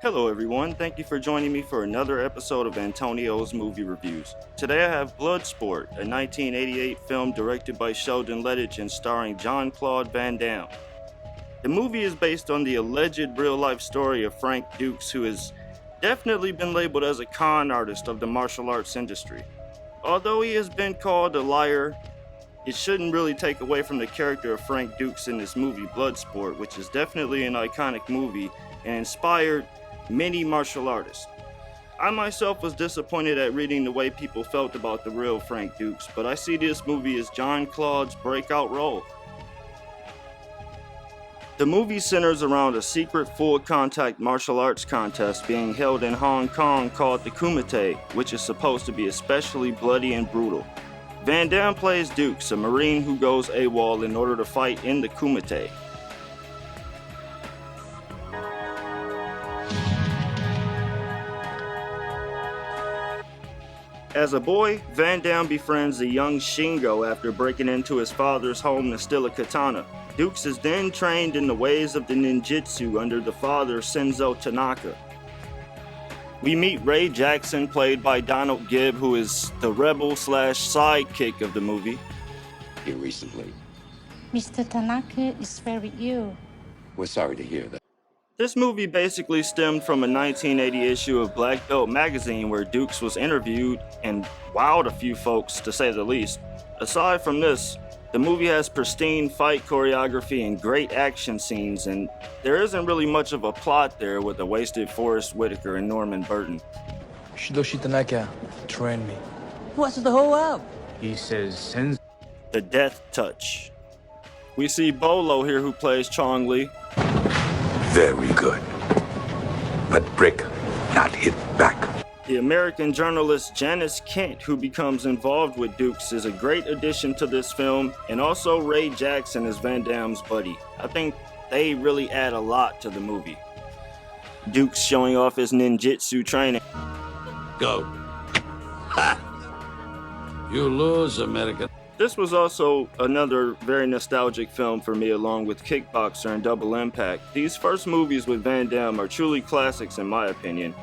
Hello everyone, thank you for joining me for another episode of Antonio's Movie Reviews. Today I have Bloodsport, a 1988 film directed by Sheldon Lettich and starring Jean-Claude Van Damme. The movie is based on the alleged real-life story of Frank Dux, who has definitely been labeled as a con artist of the martial arts industry. Although he has been called a liar, it shouldn't really take away from the character of Frank Dux in this movie Bloodsport, which is definitely an iconic movie and inspired many martial artists. I myself was disappointed at reading the way people felt about the real Frank Dux, but I see this movie as Jean-Claude's breakout role. The movie centers around a secret full-contact martial arts contest being held in Hong Kong called the Kumite, which is supposed to be especially bloody and brutal. Van Damme plays Dux, a Marine who goes AWOL in order to fight in the Kumite. As a boy, Van Damme befriends the young Shingo after breaking into his father's home to steal a katana. Dux is then trained in the ways of the ninjutsu under the father Senzo Tanaka. We meet Ray Jackson, played by Donald Gibb, who is the rebel/sidekick of the movie. Here recently. Mr. Tanaka is very ill. We're sorry to hear that. This movie basically stemmed from a 1980 issue of Black Belt magazine where Dux was interviewed and wowed a few folks, to say the least. Aside from this, the movie has pristine fight choreography and great action scenes, and there isn't really much of a plot there with a wasted Forrest Whitaker and Norman Burton. Shidoshi Tanaka trained me. What's the whole up? He says sends. The Death Touch. We see Bolo here, who plays Chong Li. Very good. But brick, not hit back. The American journalist Janice Kent, who becomes involved with Dux, is a great addition to this film, and also Ray Jackson as Van Damme's buddy. I think they really add a lot to the movie. Dux showing off his ninjutsu training. Go. Ha! You lose, American. This was also another very nostalgic film for me, along with Kickboxer and Double Impact. These first movies with Van Damme are truly classics in my opinion.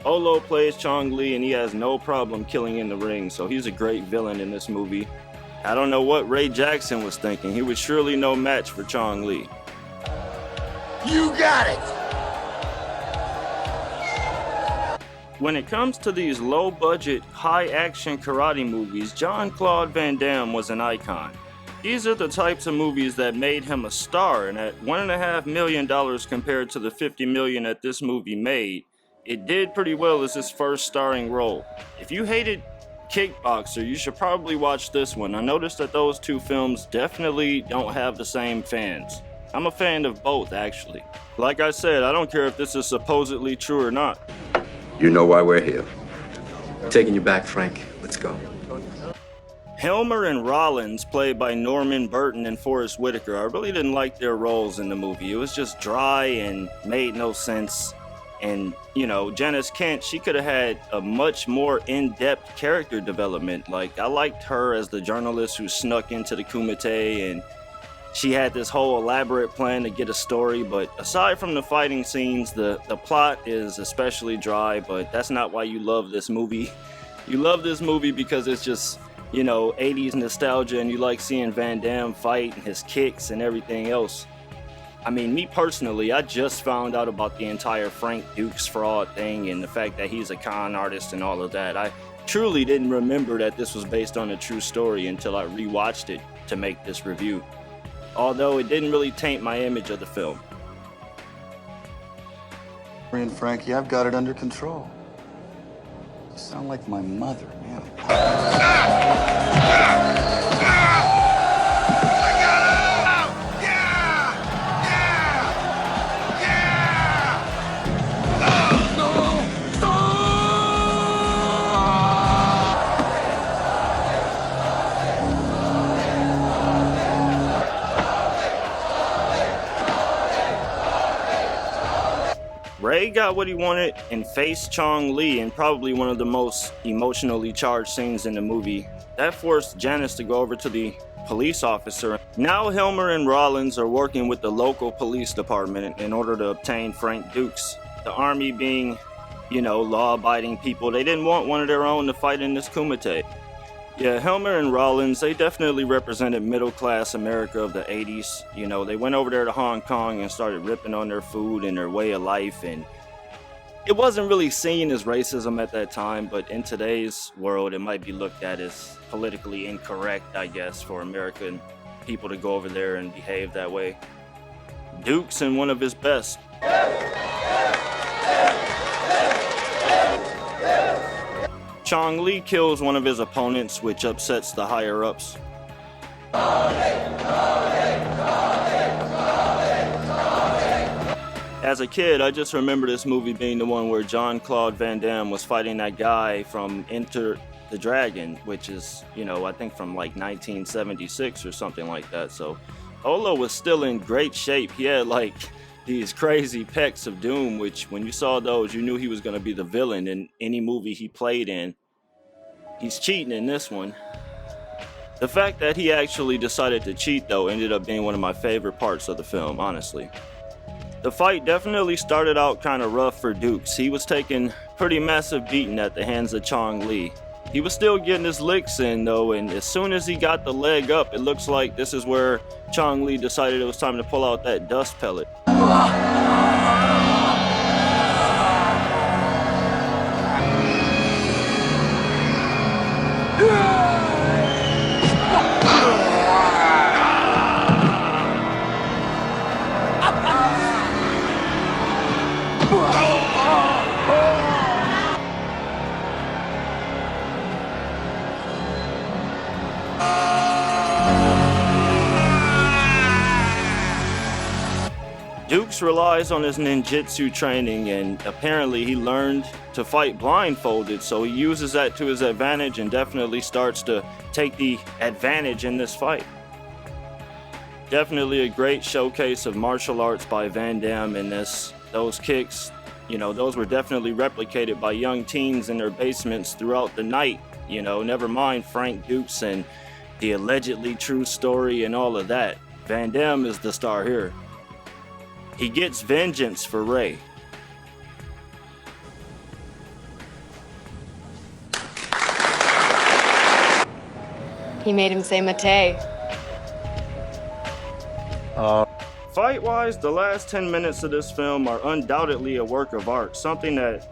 Olo plays Chong Li and he has no problem killing in the ring, so he's a great villain in this movie. I don't know what Ray Jackson was thinking. He was surely no match for Chong Li. You got it! When it comes to these low-budget, high-action karate movies, Jean-Claude Van Damme was an icon. These are the types of movies that made him a star, and at $1.5 million compared to the $50 million that this movie made, it did pretty well as his first starring role. If you hated Kickboxer, you should probably watch this one. I noticed that those two films definitely don't have the same fans. I'm a fan of both, actually. Like I said, I don't care if this is supposedly true or not. You know why we're here. Taking you back, Frank. Let's go. Helmer and Rollins, played by Norman Burton and Forrest Whitaker, I really didn't like their roles in the movie. It was just dry and made no sense. And, Janice Kent, she could have had a much more in-depth character development. Like, I liked her as the journalist who snuck into the Kumite, and she had this whole elaborate plan to get a story, but aside from the fighting scenes, the plot is especially dry, but that's not why you love this movie. You love this movie because it's just, 80s nostalgia, and you like seeing Van Damme fight and his kicks and everything else. I mean, me personally, I just found out about the entire Frank Dux fraud thing and the fact that he's a con artist and all of that. I truly didn't remember that this was based on a true story until I rewatched it to make this review. Although it didn't really taint my image of the film. And Frankie, I've got it under control. You sound like my mother, man. Ray got what he wanted and faced Chong Li in probably one of the most emotionally charged scenes in the movie. That forced Janice to go over to the police officer. Now Helmer and Rollins are working with the local police department in order to obtain Frank Dux. the army being, you know, law-abiding people. They didn't want one of their own to fight in this Kumite. Yeah, Helmer and Rollins, they definitely represented middle-class America of the 80s. You know, they went over there to Hong Kong and started ripping on their food and their way of life, and it wasn't really seen as racism at that time, but in today's world, it might be looked at as politically incorrect, I guess, for American people to go over there and behave that way. Dux in one of his best. Chong Li kills one of his opponents, which upsets the higher-ups. As a kid, I just remember this movie being the one where Jean-Claude Van Damme was fighting that guy from Enter the Dragon, which is, you know, I think from like 1976 or something like that. So Olo was still in great shape. He had like these crazy pecs of doom, which when you saw those, you knew he was going to be the villain in any movie he played in. He's cheating in this one. The fact that he actually decided to cheat, though, ended up being one of my favorite parts of the film, honestly. The fight definitely started out kind of rough for Dux. He was taking pretty massive beating at the hands of Chong Li. He was still getting his licks in, though, and as soon as he got the leg up, it looks like this is where Chong Li decided it was time to pull out that dust pellet. Dux relies on his ninjutsu training, and apparently he learned to fight blindfolded, so he uses that to his advantage and definitely starts to take the advantage in this fight. Definitely a great showcase of martial arts by Van Damme in this. Those kicks, you know, those were definitely replicated by young teens in their basements throughout the night. You know, never mind Frank Dux and the allegedly true story and all of that. Van Damme is the star here. He gets vengeance for Ray. He made him say Mate. Fight-wise, the last 10 minutes of this film are undoubtedly a work of art, something that,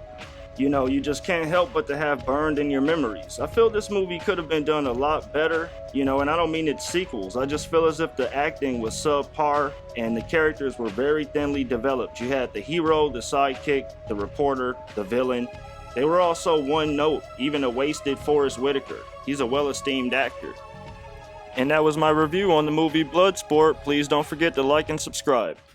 you know, you just can't help but to have burned in your memories. I feel this movie could have been done a lot better, you know, and I don't mean its sequels. I just feel as if the acting was subpar and the characters were very thinly developed. You had the hero, the sidekick, the reporter, the villain. They were all so one note, even a wasted Forrest Whitaker. He's a well-esteemed actor. And that was my review on the movie Bloodsport. Please don't forget to like and subscribe.